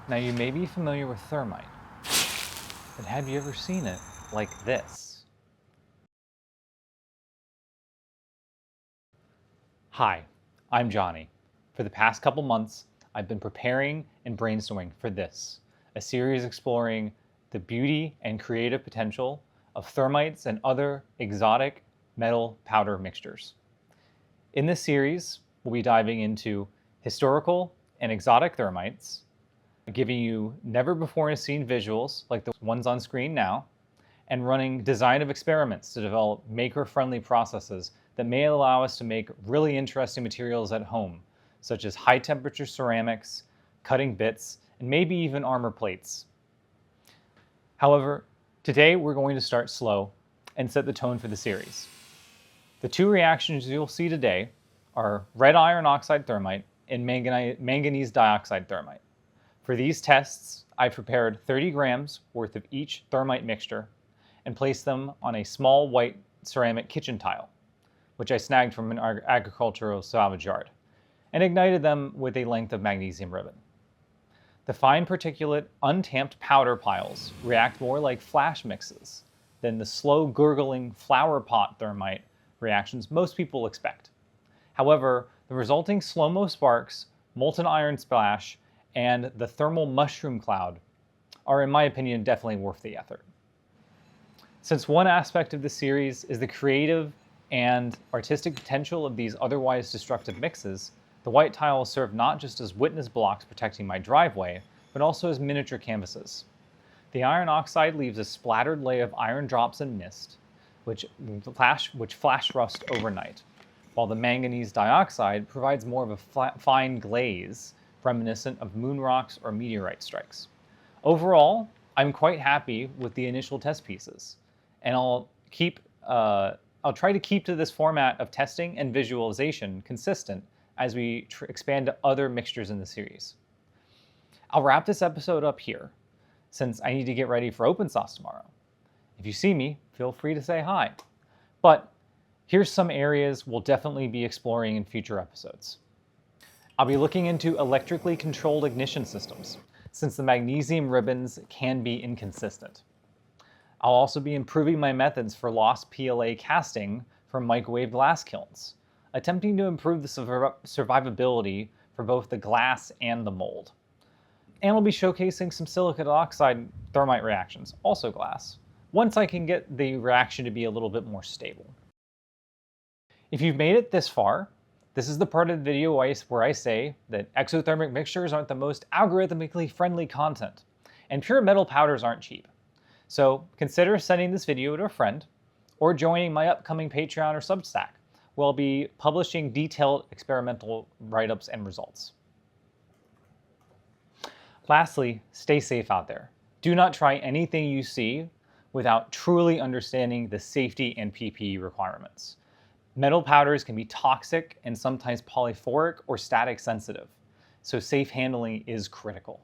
Now you may be familiar with thermite, but have you ever seen it like this? Hi, I'm Johnny. For the past couple months, I've been preparing and brainstorming for this, a series exploring the beauty and creative potential of thermites and other exotic metal powder mixtures. In this series, we'll be diving into historical and exotic thermites, giving you never-before-seen visuals like the ones on screen now, and running design of experiments to develop maker-friendly processes that may allow us to make really interesting materials at home, such as high-temperature ceramics, cutting bits, and maybe even armor plates. However, today we're going to start slow and set the tone for the series. The two reactions you'll see today are red iron oxide thermite and manganese dioxide thermite. For these tests, I prepared 30 grams worth of each thermite mixture and placed them on a small white ceramic kitchen tile, which I snagged from an agricultural salvage yard, and ignited them with a length of magnesium ribbon. The fine particulate, untamped powder piles react more like flash mixes than the slow gurgling flower pot thermite reactions most people expect. However, the resulting slow-mo sparks, molten iron splash, and the thermal mushroom cloud are, in my opinion, definitely worth the effort. Since one aspect of the series is the creative and artistic potential of these otherwise destructive mixes, the white tiles serve not just as witness blocks protecting my driveway, but also as miniature canvases. The iron oxide leaves a splattered layer of iron drops and mist, which flash rust overnight, while the manganese dioxide provides more of a fine glaze reminiscent of moon rocks or meteorite strikes. Overall, I'm quite happy with the initial test pieces, and I'll try to keep to this format of testing and visualization consistent as we expand to other mixtures in the series. I'll wrap this episode up here, since I need to get ready for open sauce tomorrow. If you see me, feel free to say hi. But here's some areas we'll definitely be exploring in future episodes. I'll be looking into electrically controlled ignition systems, since the magnesium ribbons can be inconsistent. I'll also be improving my methods for lost PLA casting from microwave glass kilns, attempting to improve the survivability for both the glass and the mold. And I'll be showcasing some silicon oxide thermite reactions, also glass, once I can get the reaction to be a little bit more stable. If you've made it this far, this is the part of the video where I say that exothermic mixtures aren't the most algorithmically friendly content, and pure metal powders aren't cheap. So consider sending this video to a friend, or joining my upcoming Patreon or Substack, where I'll be publishing detailed experimental write-ups and results. Lastly, stay safe out there. Do not try anything you see without truly understanding the safety and PPE requirements. Metal powders can be toxic and sometimes polyphoric or static sensitive, so safe handling is critical.